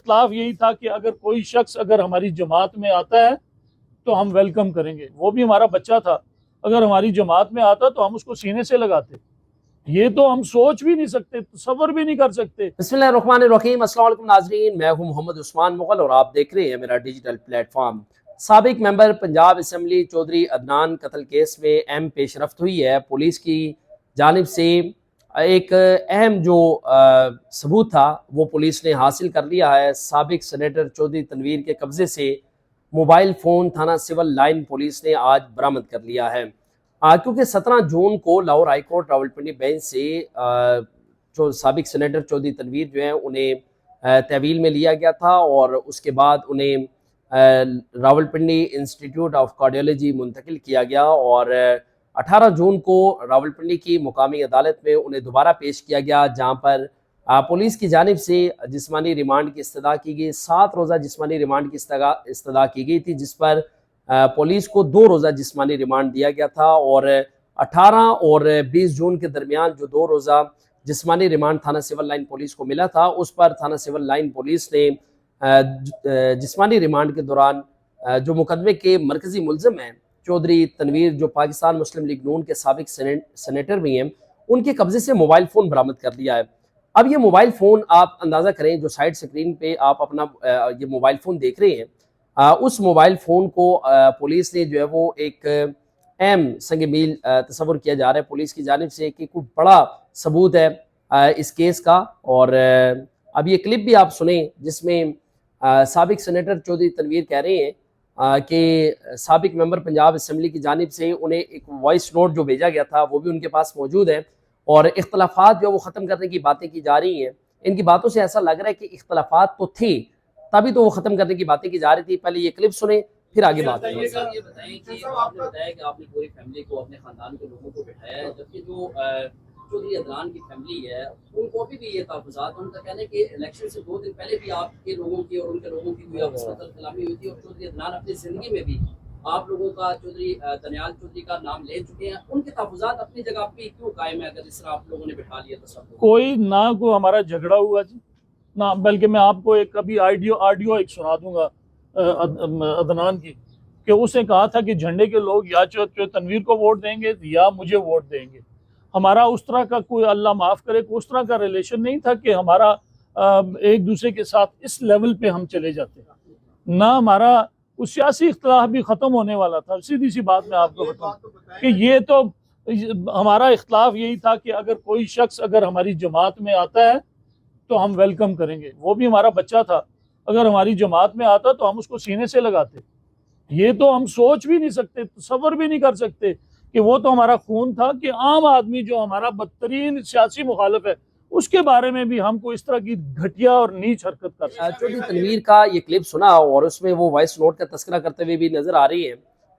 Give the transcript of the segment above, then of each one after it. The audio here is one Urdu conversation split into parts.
اختلاف یہی تھا کہ اگر کوئی شخص اگر ہماری جماعت میں آتا ہے تو ہم ویلکم کریں گے. وہ بھی ہمارا بچہ تھا, اگر ہماری جماعت میں آتا تو ہم اس کو سینے سے لگاتے. یہ تو ہم سوچ بھی نہیں سکتے, تصور بھی نہیں کر سکتے. بسم اللہ الرحمن الرحیم. السلام علیکم ناظرین, میں ہوں محمد عثمان مغل اور آپ دیکھ رہے ہیں میرا ڈیجیٹل پلیٹ فارم. سابق ممبر پنجاب اسمبلی چودھری عدنان قتل کیس میں اہم پیش رفت ہوئی ہے. پولیس کی جانب سے ایک اہم جو ثبوت تھا وہ پولیس نے حاصل کر لیا ہے. سابق سینیٹر چودھری تنویر کے قبضے سے موبائل فون تھانہ سول لائن پولیس نے آج برآمد کر لیا ہے, کیونکہ 17 جون کو Lahore high court Rawalpindi bench سے جو سابق سینیٹر چودھری تنویر جو ہیں انہیں تحویل میں لیا گیا تھا اور اس کے بعد انہیں راولپنڈی انسٹیٹیوٹ آف کارڈیالوجی منتقل کیا گیا اور 18 جون کو راولپنڈی کی مقامی عدالت میں انہیں دوبارہ پیش کیا گیا, جہاں پر پولیس کی جانب سے جسمانی ریمانڈ کی استدعا کی گئی. 7 روزہ جسمانی ریمانڈ کی استدعا کی گئی تھی, جس پر پولیس کو 2 روزہ جسمانی ریمانڈ دیا گیا تھا اور 18 اور 20 جون کے درمیان جو 2 روزہ جسمانی ریمانڈ تھانہ سول لائن پولیس کو ملا تھا, اس پر تھانہ سول لائن پولیس نے جسمانی ریمانڈ کے دوران جو مقدمے کے مرکزی ملزم ہیں چودھری تنویر, جو پاکستان مسلم لیگ نون کے سابق سینیٹر بھی ہیں, ان کے قبضے سے موبائل فون برآمد کر لیا ہے. اب یہ موبائل فون آپ اندازہ کریں, جو سائیڈ سکرین پہ آپ اپنا یہ موبائل فون دیکھ رہے ہیں, اس موبائل فون کو پولیس نے جو ہے وہ ایک اہم سنگ میل تصور کیا جا رہا ہے پولیس کی جانب سے کہ کوئی بڑا ثبوت ہے اس کیس کا. اور اب یہ کلپ بھی آپ سنیں جس میں سابق سینیٹر چودھری تنویر کہہ رہے ہیں کہ سابق ممبر پنجاب اسمبلی کی جانب سے انہیں ایک وائس نوٹ جو بھیجا گیا تھا وہ بھی ان کے پاس موجود ہے, اور اختلافات جو وہ ختم کرنے کی باتیں کی جا رہی ہیں. ان کی باتوں سے ایسا لگ رہا ہے کہ اختلافات تو تھے, تبھی تو وہ ختم کرنے کی باتیں کی جا رہی تھی. پہلے یہ کلپ سنیں پھر آگے بات کریں. یہ بتائیں کہ آپ نے بتایا کہ آپ نے پوری فیملی کو, اپنے خاندان کے لوگوں کو بٹھایا ہے, جبکہ جو چودھری عدنان کی فیملی ہے ان کو بھی یہ تحفظات, ان کا کہنا ہے کہ الیکشن سے 2 دن پہلے بھی آپ کے لوگوں کی اور ان کے لوگوں کی کوئی آپس میں کلامی ہوئی تھی, اور چودھری عدنان اپنی زندگی میں بھی آپ لوگوں کا چودھری دنیال چودھری کا نام لے چکے ہیں. ان کے تحفظات اپنی جگہ پہ کیوں قائم ہے اگر اس طرح آپ لوگوں نے بٹھا لیا تو سب کوئی نہ کوئی ہمارا جھگڑا ہوا جی نہ, بلکہ میں آپ کو ایک ابھی آڈیو ایک سنا دوں گا عدنان کی, کہ اس نے کہا تھا کہ جھنڈے کے لوگ یا تنویر کو ووٹ دیں گے یا مجھے ووٹ دیں گے. ہمارا اس طرح کا کوئی اللہ معاف کرے اس طرح کا ریلیشن نہیں تھا کہ ہمارا ایک دوسرے کے ساتھ اس لیول پہ ہم چلے جاتے, نہ ہمارا اس سیاسی اختلاف بھی ختم ہونے والا تھا. سیدھی سی بات میں آپ کو بتاؤں کہ یہ تو ہمارا اختلاف یہی تھا کہ اگر کوئی شخص اگر ہماری جماعت میں آتا ہے تو ہم ویلکم کریں گے. وہ بھی ہمارا بچہ تھا, اگر ہماری جماعت میں آتا تو ہم اس کو سینے سے لگاتے. یہ تو ہم سوچ بھی نہیں سکتے, تصور بھی نہیں کر سکتے کہ وہ تو ہمارا خون تھا کہ عام آدمی جو ہمارا بدترین سیاسی مخالف ہے اس کے بارے میں بھی ہم کو اس طرح کی گھٹیا اور نیچ حرکت کر سکتے. چودھری تنویر کا یہ کلپ سنا اور اس میں وہ وائس نوٹ کا تذکرہ کرتے ہوئے بھی نظر آ رہی ہے,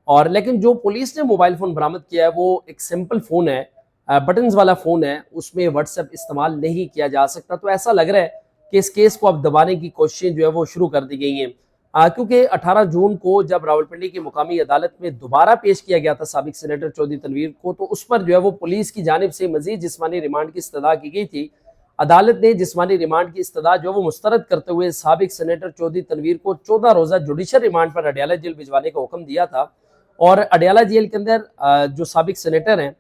اور لیکن جو پولیس نے موبائل فون برآمد کیا ہے وہ ایک سمپل فون ہے, بٹنز والا فون ہے, اس میں واٹس ایپ استعمال نہیں کیا جا سکتا. تو ایسا لگ رہا ہے کہ اس کیس کو اب دبانے کی کوششیں جو ہے وہ شروع کر دی گئی ہیں, کیونکہ 18 جون کو جب راولپنڈی کی مقامی عدالت میں دوبارہ پیش کیا گیا تھا سابق سینیٹر چودھری تنویر کو, تو اس پر جو ہے وہ پولیس کی جانب سے مزید جسمانی ریمانڈ کی استدعا کی گئی تھی. عدالت نے جسمانی ریمانڈ کی استدعا جو وہ مسترد کرتے ہوئے سابق سینیٹر چودھری تنویر کو 14 روزہ جوڈیشل ریمانڈ پر اڈیالہ جیل بھجوانے کا حکم دیا تھا. اور اڈیالہ جیل کے اندر جو سابق سینیٹر ہیں,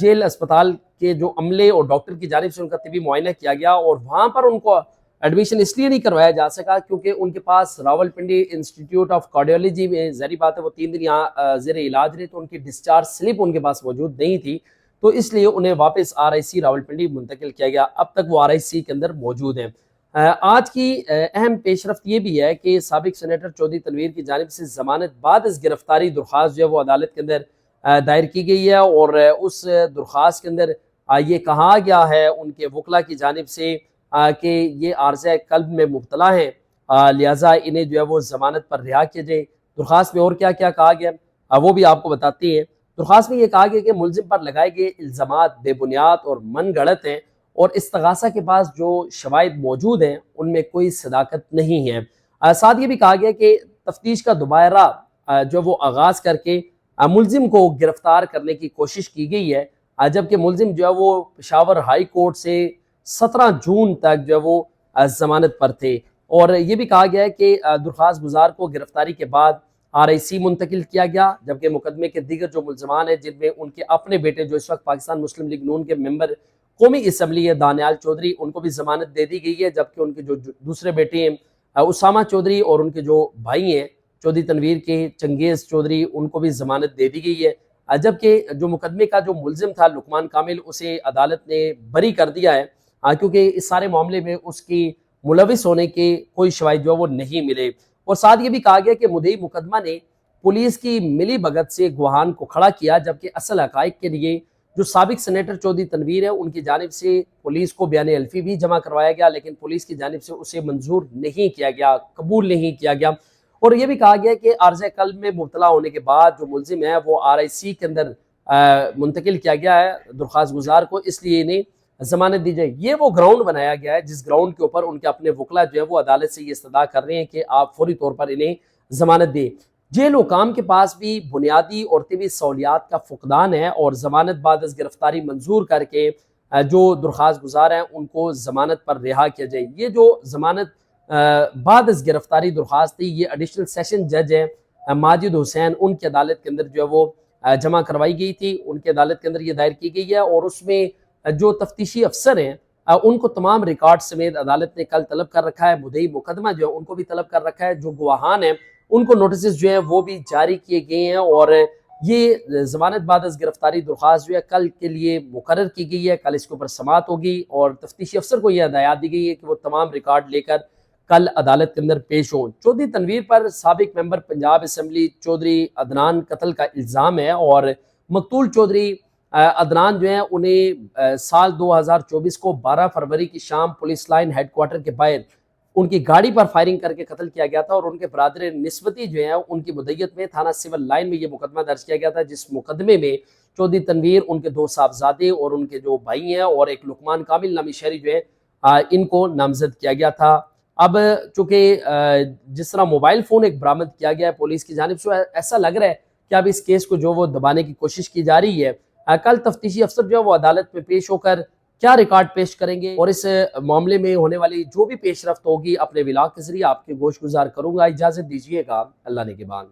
جیل اسپتال کے جو عملے اور ڈاکٹر کی جانب سے ان کا طبی معائنہ کیا گیا, اور وہاں پر ان کو ایڈمیشن اس لیے نہیں کروایا جا سکا کیونکہ ان کے پاس راولپنڈی انسٹیٹیوٹ آف کارڈیالوجی میں ظاہری بات ہے وہ 3 دن یہاں زیر علاج رہے, تو ان کی ڈسچارج سلپ ان کے پاس موجود نہیں تھی, تو اس لیے انہیں واپس RIC راولپنڈی منتقل کیا گیا. اب تک وہ RIC کے اندر موجود ہیں. آج کی اہم پیش رفت یہ بھی ہے کہ سابق سینیٹر چودھری تنویر کی جانب سے ضمانت بعد از گرفتاری درخواست جو ہے وہ عدالت کے اندر دائر کی گئی ہے, اور اس درخواست کے اندر یہ کہا گیا ہے ان کے وکلا کی جانب سے کہ یہ عارضہ قلب میں مبتلا ہیں, لہٰذا انہیں جو ہے وہ ضمانت پر رہا کیا جائے. درخواست میں اور کیا کیا کہا گیا وہ بھی آپ کو بتاتے ہیں. درخواست میں یہ کہا گیا کہ ملزم پر لگائے گئے الزامات بے بنیاد اور من گھڑت ہیں, اور استغاثہ کے پاس جو شواہد موجود ہیں ان میں کوئی صداقت نہیں ہے. ساتھ یہ بھی کہا گیا کہ تفتیش کا دوبارہ جو وہ آغاز کر کے ملزم کو گرفتار کرنے کی کوشش کی گئی ہے, جبکہ ملزم جو ہے وہ پشاور ہائی کورٹ سے 17 جون تک جو ہے وہ ضمانت پر تھے. اور یہ بھی کہا گیا ہے کہ درخواست گزار کو گرفتاری کے بعد RIC منتقل کیا گیا، جبکہ مقدمے کے دیگر جو ملزمان ہیں جن میں ان کے اپنے بیٹے جو اس وقت پاکستان مسلم لیگ نون کے ممبر قومی اسمبلی ہے دانیال چودھری، ان کو بھی ضمانت دے دی گئی ہے، جبکہ ان کے جو دوسرے بیٹے ہیں اسامہ چودھری اور ان کے جو بھائی ہیں چودھری تنویر کے چنگیز چودھری، ان کو بھی ضمانت دے دی گئی ہے، جبکہ جو مقدمے کا جو ملزم تھا لقمان کامل اسے عدالت نے بری کر دیا ہے، کیونکہ اس سارے معاملے میں اس کی ملوث ہونے کے کوئی شواہد جو وہ نہیں ملے۔ اور ساتھ یہ بھی کہا گیا کہ مدعی مقدمہ نے پولیس کی ملی بھگت سے گواہان کو کھڑا کیا، جبکہ اصل حقائق کے لیے جو سابق سینیٹر چودھری تنویر ہے ان کی جانب سے پولیس کو بیان الفی بھی جمع کروایا گیا، لیکن پولیس کی جانب سے اسے منظور نہیں کیا گیا، قبول نہیں کیا گیا۔ اور یہ بھی کہا گیا کہ عارضہ قلب میں مبتلا ہونے کے بعد جو ملزم ہے وہ RIC کے اندر منتقل کیا گیا ہے درخواست گزار کو، اس لیے انہیں ضمانت دی جائے۔ یہ وہ گراؤنڈ بنایا گیا ہے جس گراؤنڈ کے اوپر ان کے اپنے وکلا جو ہے وہ عدالت سے یہ استدعا کر رہے ہیں کہ آپ فوری طور پر انہیں ضمانت دیں۔ جیل حکام کے پاس بھی بنیادی اور طبی سہولیات کا فقدان ہے، اور ضمانت بعد از گرفتاری منظور کر کے جو درخواست گزار ہیں ان کو ضمانت پر رہا کیا جائے۔ یہ جو ضمانت بعد از گرفتاری درخواست تھی یہ ایڈیشنل سیشن جج ہیں ماجد حسین، ان کی عدالت کے اندر جو ہے وہ جمع کروائی گئی تھی، ان کی عدالت کے اندر یہ دائر کی گئی ہے، اور اس میں جو تفتیشی افسر ہیں ان کو تمام ریکارڈ سمیت عدالت نے کل طلب کر رکھا ہے، مدعی مقدمہ جو ہے ان کو بھی طلب کر رکھا ہے، جو گواہان ہیں ان کو نوٹسز جو ہیں وہ بھی جاری کیے گئے ہیں، اور یہ ضمانت بعد از گرفتاری درخواست جو ہے کل کے لیے مقرر کی گئی ہے، کل اس کے اوپر سماعت ہوگی، اور تفتیشی افسر کو یہ ہدایات دی گئی ہے کہ وہ تمام ریکارڈ لے کر کل عدالت کے اندر پیش ہوں۔ چودھری تنویر پر سابق ممبر پنجاب اسمبلی چودھری عدنان قتل کا الزام ہے، اور مقتول چودھری عدنان جو ہیں انہیں سال 2024 کو 12 فروری کی شام پولیس لائن ہیڈ کوارٹر کے باہر ان کی گاڑی پر فائرنگ کر کے قتل کیا گیا تھا، اور ان کے برادر نسبتی جو ہیں ان کی مدعیت میں تھانہ سول لائن میں یہ مقدمہ درج کیا گیا تھا، جس مقدمے میں چودھری تنویر، ان کے 2 صاحبزادے اور ان کے جو بھائی ہیں اور ایک لقمان کامل نامی شہری جو ہے ان کو نامزد کیا گیا تھا۔ اب چونکہ جس طرح موبائل فون ایک برآمد کیا گیا ہے پولیس کی جانب سے، ایسا لگ رہا ہے کہ اب اس کیس کو جو وہ دبانے کی کوشش کی جا رہی ہے۔ کل تفتیشی افسر جو ہے وہ عدالت میں پیش ہو کر کیا ریکارڈ پیش کریں گے، اور اس معاملے میں ہونے والی جو بھی پیش رفت ہوگی اپنے ولاگ کے ذریعے آپ کے گوش گزار کروں گا۔ اجازت دیجیے گا، اللہ نگہبان۔